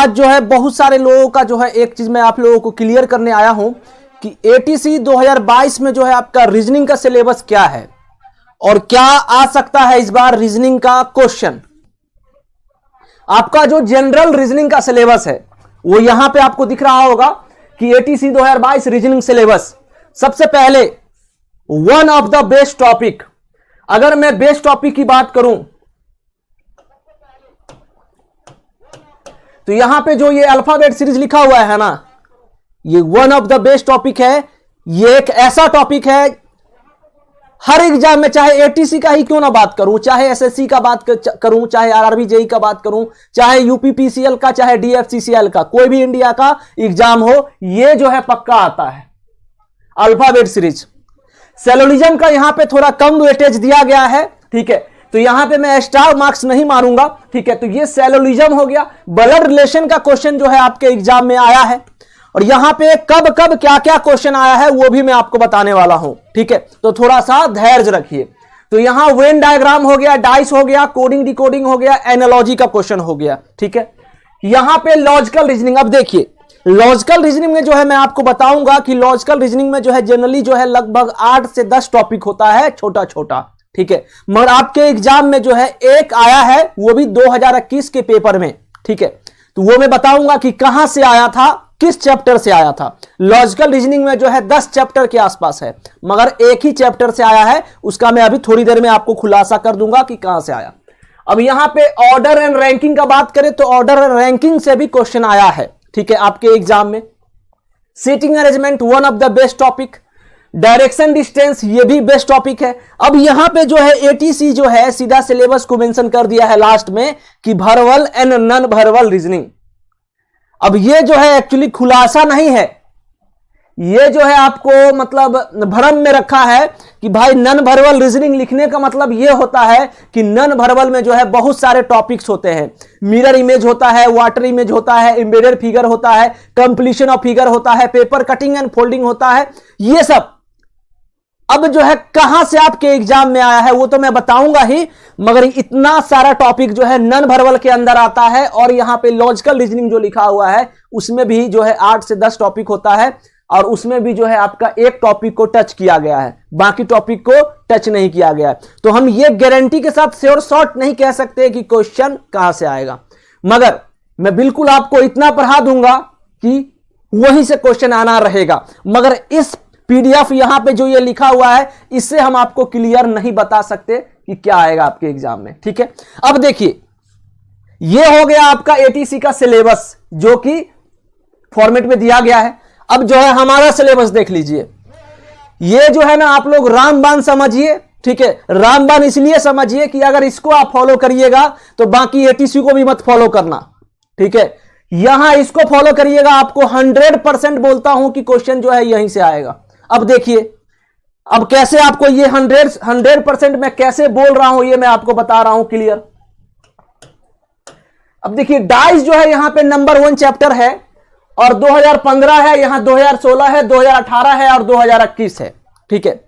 आज जो है बहुत सारे लोगों का जो है एक चीज मैं आप लोगों को क्लियर करने आया हूं कि एटीसी 2022 में जो है आपका रीजनिंग का सिलेबस क्या है और क्या आ सकता है इस बार रीजनिंग का क्वेश्चन। आपका जो जनरल रीजनिंग का सिलेबस है वो यहां पे आपको दिख रहा होगा कि एटीसी 2022 रीजनिंग सिलेबस। सबसे पहले one of the best topic, अगर मैं बेस्ट टॉपिक की बात करूं तो यहां पे जो ये अल्फाबेट सीरीज लिखा हुआ है ना, ये one of the best topic है। ये एक ऐसा टॉपिक है हर एग्जाम में, चाहे एटीसी का ही क्यों ना बात करूं, चाहे एसएससी का बात करूं, चाहे आरआरबी जेई का बात करूं, चाहे यूपीपीसीएल का, चाहे डीएफसीसीएल का, कोई भी इंडिया का एग्जाम हो, ये जो है पक्का आता है अल्फाबेट सीरीज। सेलोलिज्म का यहां पे थोड़ा कम वेटेज दिया गया है, ठीक है, तो यहां पे मैं स्टार मार्क्स नहीं मारूंगा, ठीक है। तो ये सेलोलिज्म हो गया। ब्लड रिलेशन का क्वेश्चन जो है आपके एग्जाम में आया है और यहां पे कब कब क्या क्या क्वेश्चन आया है वो भी मैं आपको बताने वाला हूं, ठीक है। तो थोड़ा सा धैर्य रखिए। तो यहां वेन डायग्राम हो गया, डाइस हो गया, कोडिंग डिकोडिंग हो गया, एनालॉजी का क्वेश्चन हो गया, ठीक है। यहां पे लॉजिकल रीजनिंग, अब देखिए लॉजिकल रीजनिंग में जो है मैं आपको बताऊंगा कि लॉजिकल रीजनिंग में जो है जनरली जो है लगभग 8 से 10 टॉपिक होता है, छोटा छोटा, ठीक है। मगर आपके एग्जाम में जो है एक आया है, वो भी 2021 के पेपर में, ठीक है। तो वो मैं बताऊंगा कि कहां से आया था, किस चैप्टर से आया था। लॉजिकल रीजनिंग में जो है 10 चैप्टर के आसपास है, मगर एक ही चैप्टर से आया है, उसका मैं अभी थोड़ी देर में आपको खुलासा कर दूंगा कि कहां से आया। अब यहां पे ऑर्डर एंड रैंकिंग का बात करें तो ऑर्डर एंड रैंकिंग से भी क्वेश्चन आया है, ठीक है, आपके एग्जाम में। Seating arrangement one of the best topic. Direction distance ये भी बेस्ट टॉपिक है। अब यहां पे जो है एटीसी जो है सीधा सिलेबस को मेंशन कर दिया है लास्ट में कि verbal and non verbal reasoning. अब ये जो है एक्चुअली खुलासा नहीं है, ये जो है आपको मतलब भ्रम में रखा है कि भाई नॉन वर्बल रीजनिंग लिखने का मतलब ये होता है कि नॉन वर्बल में जो है बहुत सारे टॉपिक्स होते हैं। मिरर इमेज होता है, वाटर इमेज होता है, एम्बेडेड फिगर होता है, कंप्लीशन ऑफ फिगर होता है, पेपर कटिंग एंड फोल्डिंग होता है, ये सब। अब जो है कहां से आपके एग्जाम में आया है वो तो मैं बताऊंगा ही, मगर इतना सारा टॉपिक जो है नॉन वर्बल के अंदर आता है। और यहां पे लॉजिकल रीजनिंग जो लिखा हुआ है उसमें भी जो है 8 से 10 टॉपिक होता है और उसमें भी जो है आपका एक टॉपिक को टच किया गया है, बाकी टॉपिक को टच नहीं किया गया है। तो हम ये गारंटी के साथ श्योर शॉर्ट नहीं कह सकते कि क्वेश्चन कहां से आएगा, मगर मैं बिल्कुल आपको इतना पढ़ा दूंगा कि वहीं से क्वेश्चन आना रहेगा। मगर इस पीडीएफ यहां पे जो ये लिखा हुआ है इससे हम आपको क्लियर नहीं बता सकते कि क्या आएगा आपके एग्जाम में, ठीक है। अब देखिए ये हो गया आपका एटीसी का सिलेबस जो कि फॉर्मेट में दिया गया है। अब जो है हमारा सिलेबस देख लीजिए, ये जो है ना आप लोग रामबाण समझिए, ठीक है। रामबाण इसलिए समझिए कि अगर इसको आप फॉलो करिएगा तो बाकी एटीसी को भी मत फॉलो करना, ठीक है। यहां इसको फॉलो करिएगा, आपको 100% बोलता हूं कि क्वेश्चन जो है यहीं से आएगा। अब देखिए अब कैसे आपको ये 100% मैं कैसे बोल रहा हूं ये मैं आपको बता रहा हूं क्लियर। अब देखिए डाइस जो है यहां पे नंबर 1 चैप्टर है और 2015 है, यहां 2016 है, 2018 है और 2021 है, ठीक है।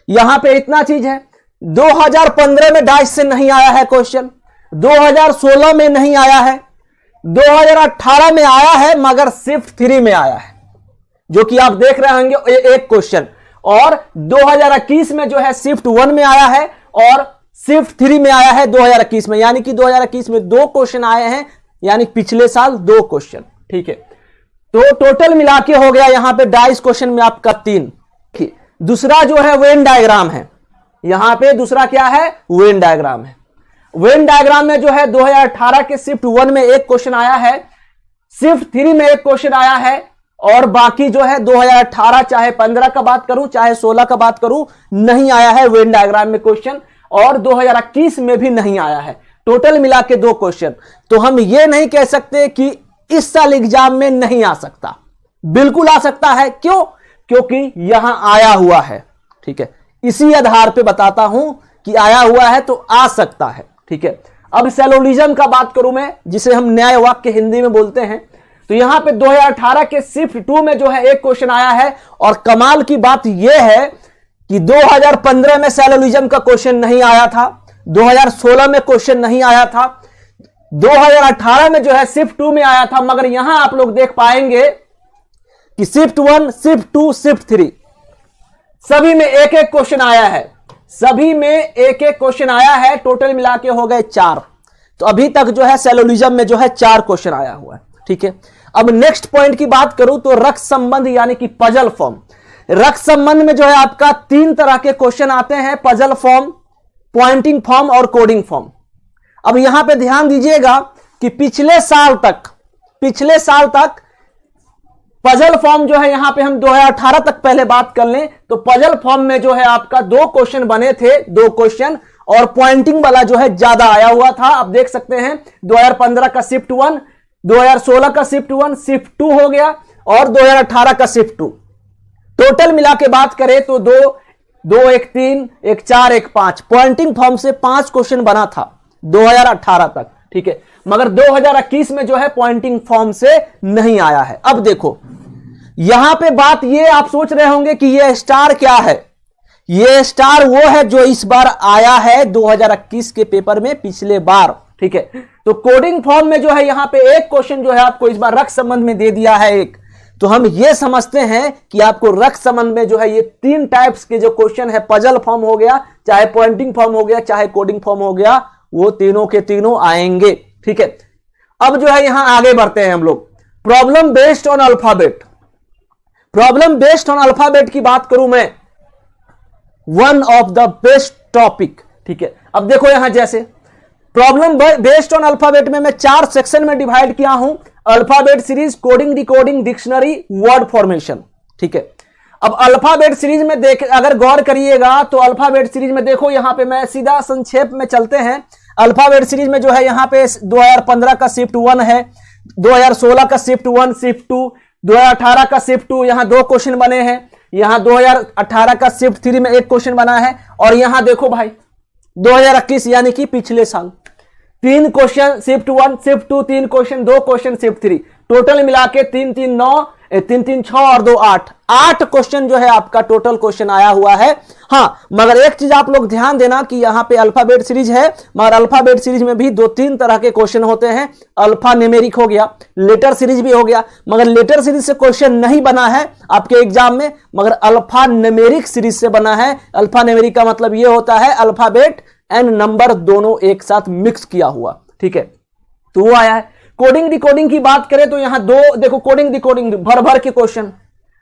यहां पे इतना चीज है। 2015 में डाइस से नहीं आया है क्वेश्चन, 2016 में नहीं आया है, 2018 में आया है मगर शिफ्ट 3 में आया है, जो कि आप देख रहे होंगे एक क्वेश्चन, और 2021 में जो है शिफ्ट 1 में आया है और शिफ्ट 3 में आया है 2021 में, यानी कि 2021 में 2 क्वेश्चन आए हैं, यानी पिछले साल 2 क्वेश्चन, ठीक है। तो टोटल मिला के हो गया यहां पे डाइस क्वेश्चन में आपका 3। दूसरा जो है वेन डायग्राम है, यहां पे दूसरा क्या है, वेन डायग्राम है। वेन डायग्राम में जो है 2018 के शिफ्ट 1 में एक क्वेश्चन आया है, शिफ्ट 3 में एक क्वेश्चन आया है, और बाकी जो है 2018 चाहे 15 का बात करूं चाहे 16 का बात करूं नहीं आया है वेन डायग्राम में क्वेश्चन, और 2021 में भी नहीं आया है। टोटल मिला के 2 क्वेश्चन। तो हम ये नहीं कह सकते कि इस साल एग्जाम में नहीं आ सकता, बिल्कुल आ सकता है। क्यों? क्योंकि यहां आया हुआ है, ठीक है। इसी आधार पे बताता हूं कि आया हुआ है तो आ सकता है, ठीक है। अब सेलोलिज्म का बात करूं मैं, जिसे हम न्याय वाक्य हिंदी में बोलते हैं, तो यहां पे 2018 के शिफ्ट 2 में जो है एक क्वेश्चन आया है, और कमाल की बात यह है कि 2015 में सेलोलिज्म का क्वेश्चन नहीं आया था, 2016 में क्वेश्चन नहीं आया था, 2018 में जो है शिफ्ट 2 में आया था, मगर यहां आप लोग देख पाएंगे कि शिफ्ट 1, शिफ्ट 2, शिफ्ट 3 सभी में एक एक क्वेश्चन आया है, सभी में एक एक क्वेश्चन आया है, टोटल मिला के हो गए 4। तो अभी तक जो है सेलोलिज्म में जो है 4 क्वेश्चन आया हुआ है, ठीक है। अब नेक्स्ट पॉइंट की बात करूं तो रक्त संबंध यानी कि पजल फॉर्म। रक्त संबंध में जो है आपका 3 तरह के क्वेश्चन आते हैं, पजल फॉर्म, पॉइंटिंग फॉर्म और कोडिंग फॉर्म। अब यहां पे ध्यान दीजिएगा कि पिछले साल तक पजल फॉर्म जो है, यहां पे हम 2018 तक पहले बात कर लें तो पजल फॉर्म में जो है आपका 2 क्वेश्चन बने थे, 2 क्वेश्चन, और पॉइंटिंग वाला जो है ज्यादा आया हुआ था। आप देख सकते हैं 2015 का शिफ्ट 1, 2016 का शिफ्ट 1, शिफ्ट 2 हो गया, और 2018 का शिफ्ट 2। टोटल मिला के बात करें तो 2, 1 3, 1 4, 1 5 पॉइंटिंग फॉर्म से 5 क्वेश्चन बना था 2018 तक, ठीक है। मगर 2021 में जो है पॉइंटिंग फॉर्म से नहीं आया है। अब देखो यहां पे बात ये आप सोच रहे होंगे कि ये स्टार क्या है। ये स्टार वो है जो इस बार आया है 2021 के पेपर में पिछले बार, ठीक है। तो कोडिंग फॉर्म में जो है यहां पे एक क्वेश्चन जो है आपको इस बार रक्त संबंध में दे दिया है एक। तो हम ये समझते हैं कि आपको रक्त संबंध में जो है ये 3 टाइप्स के जो क्वेश्चन है, पजल फॉर्म हो गया, चाहे पॉइंटिंग फॉर्म हो गया, चाहे कोडिंग फॉर्म हो गया, वो तीनों के तीनों आएंगे, ठीक है। अब जो है यहां आगे बढ़ते हैं हम लोग। Problem based on alphabet. Problem based on alphabet की बात करूं मैं, one of the best topic, ठीक है। अब देखो यहां जैसे प्रॉब्लम बेस्ड ऑन अल्फाबेट में मैं 4 सेक्शन में डिवाइड किया हूं, alphabet series, coding, decoding, dictionary, word formation, ठीक है। अब अल्फाबेट सीरीज में देख अगर गौर करिएगा तो अल्फाबेट सीरीज में देखो यहां पे मैं सीधा संक्षेप में चलते हैं। अल्फाबेट सीरीज में जो है यहां पे 2015 का शिफ्ट 1 है, 2016 का शिफ्ट 1, शिफ्ट 2, 2018 का शिफ्ट 2, यहां 2 क्वेश्चन बने हैं, यहां 2018 का शिफ्ट 3 में 1 क्वेश्चन बना है, और यहां देखो भाई 2021 यानी कि पिछले साल 3 question shift 1, shift 2, 3 question, 2 question shift 3, total मिला के 3 3 9, 3 3 6 और 2 8 क्वेश्चन जो है आपका टोटल क्वेश्चन आया हुआ है। हां, मगर एक चीज आप लोग ध्यान देना कि यहां पे अल्फाबेट सीरीज है, मगर अल्फाबेट सीरीज में भी 2-3 तरह के क्वेश्चन होते हैं। अल्फा न्यूमेरिक हो गया, लेटर सीरीज भी हो गया, मगर लेटर सीरीज से क्वेश्चन नहीं बना है आपके एग्जाम में, मगर अल्फा न्यूमेरिक सीरीज से बना है। अल्फा न्यूमेरिक का मतलब यह होता है अल्फाबेट एंड नंबर दोनों एक साथ मिक्स किया हुआ, ठीक है। तो वो आया है। कोडिंग डिकोडिंग की बात करें तो यहां 2 देखो, कोडिंग डिकोडिंग भर भर के क्वेश्चन,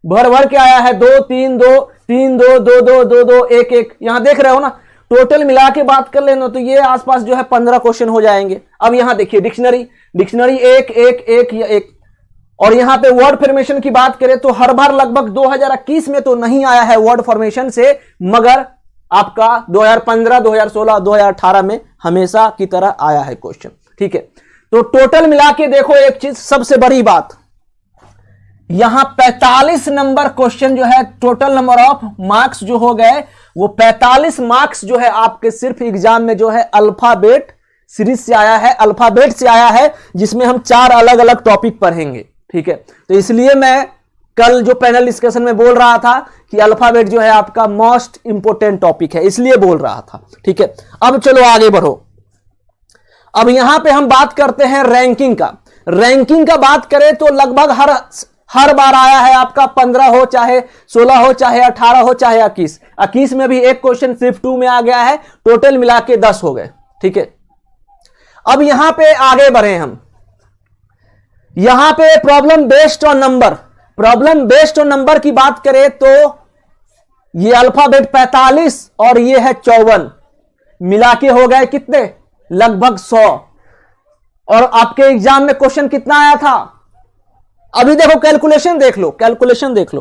भर भर के आया है, 2 3 2 3 2 2 2 2 2 1 1, यहां देख रहे हो ना। टोटल मिला के बात कर लेना तो ये आसपास जो है 15 क्वेश्चन हो जाएंगे। अब यहां देखिए डिक्शनरी 1 1 1 या 1, और यहां पे वर्ड फॉर्मेशन की बात करें तो हर बार लगभग 2021 में तो नहीं आया है वर्ड फॉर्मेशन से, मगर आपका 2015, 2016, 2018 में हमेशा की तरह आया है क्वेश्चन, ठीक है। तो टोटल मिला के देखो एक चीज सबसे बड़ी बात, यहां 45 नंबर क्वेश्चन जो है, टोटल नंबर ऑफ मार्क्स जो हो गए वो 45 मार्क्स जो है आपके सिर्फ एग्जाम में जो है अल्फाबेट सीरीज से आया है, अल्फाबेट से आया है, जिसमें हम 4 अलग अलग टॉपिक पढ़ेंगे, ठीक है। तो इसलिए मैं कल जो पैनल डिस्कशन में बोल रहा था कि अल्फाबेट जो है आपका मोस्ट इंपोर्टेंट टॉपिक है, इसलिए बोल रहा था, ठीक है। अब चलो आगे बढ़ो। अब यहां पे हम बात करते हैं रैंकिंग का। रैंकिंग का बात करें तो लगभग हर बार आया है आपका 15 हो, चाहे 16 हो, चाहे 18 हो, चाहे 21 में भी 1 क्वेश्चन शिफ्ट 2 में आ गया है, टोटल मिला के 10 हो गए, ठीक है। अब यहां पे आगे बढ़े हम, यहां पे problem based on number. Problem based on number की बात करें तो ये अल्फाबेट 45 और ये है 54, मिला के हो गए कितने, लगभग 100। और आपके एग्जाम में क्वेश्चन कितना आया था, अभी देखो कैलकुलेशन देख लो, कैलकुलेशन देख लो,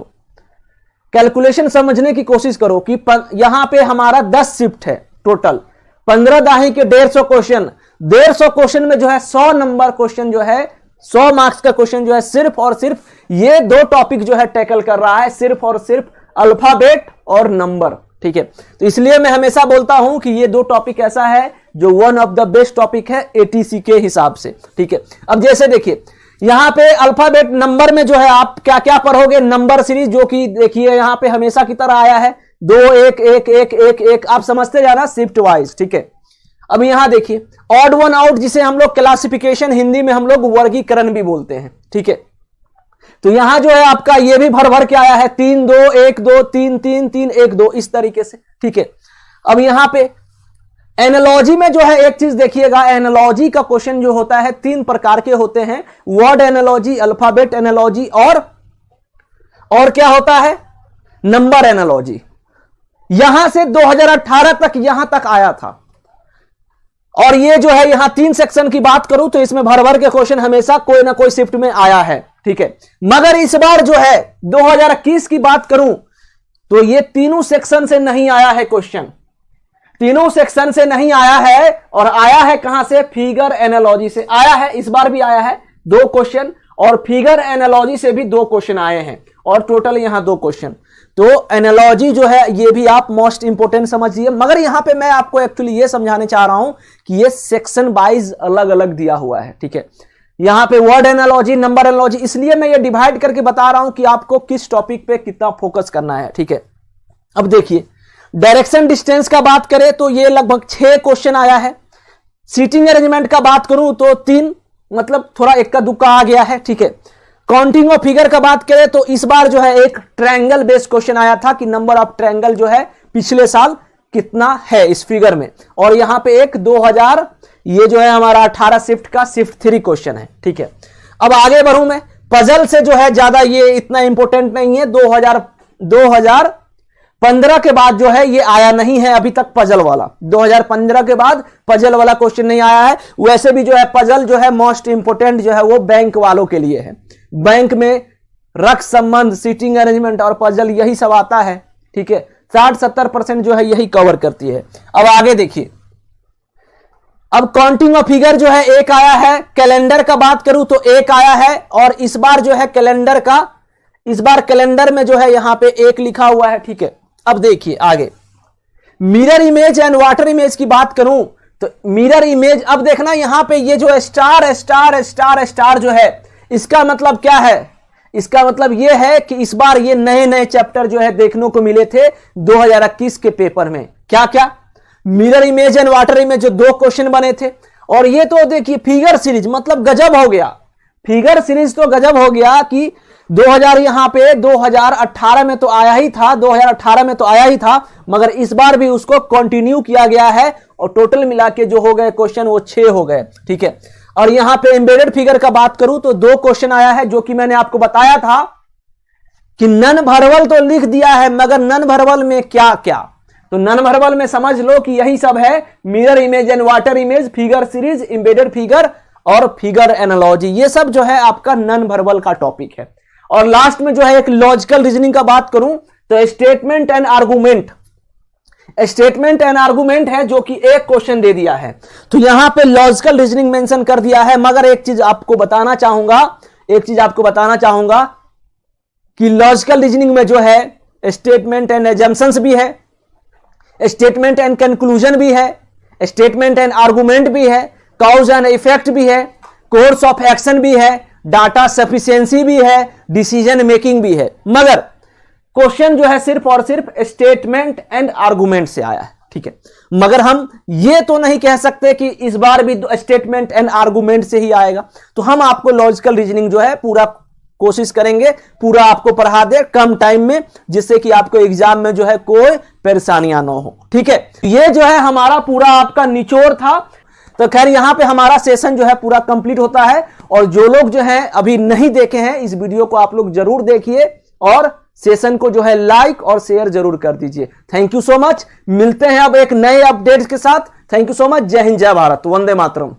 कैलकुलेशन समझने की कोशिश करो कि यहां पे हमारा 10 शिफ्ट है, टोटल 15 दाही के 150 क्वेश्चन, 150 क्वेश्चन में जो है 100 नंबर क्वेश्चन जो है, 100 मार्क्स का क्वेश्चन जो है सिर्फ और सिर्फ ये 2 टॉपिक जो है टैकल कर रहा है, सिर्फ और सिर्फ अल्फाबेट और नंबर, ठीक है। तो इसलिए मैं हमेशा बोलता हूं कि ये 2 टॉपिक ऐसा है जो one of the best topic है एटीसी के हिसाब से, ठीक है। अब जैसे देखिए यहां पे अल्फाबेट नंबर में जो है आप क्या क्या पढ़ोगे, नंबर सीरीज, जो कि देखिए यहां पे हमेशा की तरह आया है 2 1 1 1 1 1, आप समझते जाना शिफ्ट वाइज, ठीक है। अब यहां देखिए ऑड वन आउट, जिसे हम लोग क्लासिफिकेशन, हिंदी में हम लोग वर्गीकरण भी बोलते हैं, ठीक है। तो यहां जो है आपका ये भी भर भर के आया है 3 2 1 2 3 3 3 1 2 इस तरीके से, ठीक है। अब यहां पे एनालॉजी में जो है एक चीज देखिएगा, एनालॉजी का क्वेश्चन जो होता है 3 प्रकार के होते हैं, वर्ड एनालॉजी, अल्फाबेट एनालॉजी और क्या होता है, नंबर एनालॉजी। यहां से 2018 तक यहां तक आया था, और ये जो है यहां 3 सेक्शन की बात करूं तो इसमें भर भर के क्वेश्चन हमेशा कोई ना कोई शिफ्ट में आया है, ठीक है। मगर इस बार जो है 2021 की बात करूं तो ये तीनों सेक्शन से नहीं आया है क्वेश्चन, तीनों सेक्शन से नहीं आया है, और आया है कहां से, फिगर एनालॉजी से आया है। इस बार भी आया है 2 क्वेश्चन, और फिगर एनालॉजी से भी 2 क्वेश्चन आए हैं, और टोटल यहां 2 क्वेश्चन। तो एनालॉजी जो है ये भी आप मोस्ट इंपोर्टेंट समझिए। मगर यहां पे मैं आपको एक्चुअली ये समझाने चाह रहा हूं कि ये सेक्शन वाइज अलग अलग दिया हुआ है, ठीक है। यहां पे वर्ड एनालॉजी, नंबर एनालॉजी, इसलिए मैं ये डिवाइड करके बता रहा हूं कि आपको किस टॉपिक पे कितना फोकस करना है, ठीक है। अब देखिए डायरेक्शन डिस्टेंस का बात करें तो ये लगभग 6 क्वेश्चन आया है। सीटिंग अरेंजमेंट का बात करूं तो 3, मतलब थोड़ा इक्का दुक्का आ गया है, ठीक है। काउंटिंग ऑफ फिगर का बात करें तो इस बार जो है एक ट्रायंगल बेस्ड क्वेश्चन आया था कि नंबर ऑफ ट्रायंगल जो है पिछले साल कितना है इस फिगर में, और यहां पे एक 2000 ये जो है हमारा 18 शिफ्ट का शिफ्ट 3 क्वेश्चन है, ठीक है। अब आगे बढ़ूं मैं, पजल से जो है ज्यादा ये इतना इंपॉर्टेंट नहीं है। 2015 के बाद जो है ये आया नहीं है अभी तक पजल वाला, 2015 के बाद पजल वाला क्वेश्चन नहीं आया है। वैसे भी जो है पजल जो है मोस्ट इंपोर्टेंट जो है वो बैंक वालों के लिए है, बैंक में रख संबंध, सीटिंग अरेंजमेंट और पजल यही सब आता है, ठीक है। 60-70% जो है यही कवर करती है। अब आगे देखिए, अब काउंटिंग ऑफ फिगर जो है एक आया है, कैलेंडर का बात करूं तो एक आया है, और इस बार जो है कैलेंडर का, इस बार कैलेंडर में जो है यहां पे 1 लिखा हुआ है, ठीक है। अब देखिए आगे mirror image and water image की बात करूं तो मिरर इमेज, अब देखना यहां पे ये जो स्टार स्टार स्टार स्टार जो है इसका मतलब क्या है, इसका मतलब यह है कि इस बार ये नए नए चैप्टर जो है देखने को मिले थे 2021 के पेपर में। क्या क्या, mirror image and water image जो 2 क्वेश्चन बने थे, और ये तो देखिए फिगर सीरीज, मतलब गजब हो गया, फिगर सीरीज तो गजब हो गया कि 2000 यहां पे 2018 में तो आया ही था, 2018 में तो आया ही था, मगर इस बार भी उसको कंटिन्यू किया गया है, और टोटल मिला के जो हो गए क्वेश्चन वो 6 हो गए, ठीक है। और यहां पे एम्बेडेड फिगर का बात करूं तो 2 क्वेश्चन आया है, जो कि मैंने आपको बताया था कि नन भरवल तो लिख दिया है, मगर नन भरवल में क्या क्या, तो नन भरवल में समझ लो कि यही सब है, mirror image and water image, figure series, embedded figure और फिगर एनालॉजी, ये सब जो है आपका नन भरवल का टॉपिक है। और लास्ट में जो है एक लॉजिकल रीजनिंग का बात करूं तो statement and argument, statement and argument है जो कि एक क्वेश्चन दे दिया है, तो यहां पे लॉजिकल रीजनिंग मेंशन कर दिया है। मगर एक चीज आपको बताना चाहूंगा कि लॉजिकल रीजनिंग में जो है स्टेटमेंट एंड एजम्पशंस भी है, स्टेटमेंट एंड कंक्लूजन भी है, स्टेटमेंट एंड आर्गुमेंट भी है, कॉज एंड इफेक्ट भी है, कोर्स ऑफ एक्शन भी है, डाटा सफिशिएंसी भी है, डिसीजन मेकिंग भी है। मगर क्वेश्चन जो है सिर्फ और सिर्फ स्टेटमेंट एंड आर्गुमेंट से आया है, ठीक है। मगर हम ये तो नहीं कह सकते कि इस बार भी स्टेटमेंट एंड आर्गुमेंट से ही आएगा, तो हम आपको लॉजिकल रीजनिंग जो है पूरा कोशिश करेंगे, पूरा आपको पढ़ा दे कम टाइम में, जिससे कि आपको एग्जाम में जो है कोई परेशानियां ना हो, ठीक है। ये जो है हमारा पूरा आपका निचोड़ था। तो खैर यहां पे हमारा सेशन जो है पूरा कंप्लीट होता है, और जो लोग जो है अभी नहीं देखे हैं इस वीडियो को आप लोग जरूर देखिए, और सेशन को जो है लाइक और शेयर जरूर कर दीजिए। थैंक यू सो मच, मिलते हैं अब एक नए अपडेट के साथ। थैंक यू सो मच, जय हिंद जय भारत, वंदे मातरम।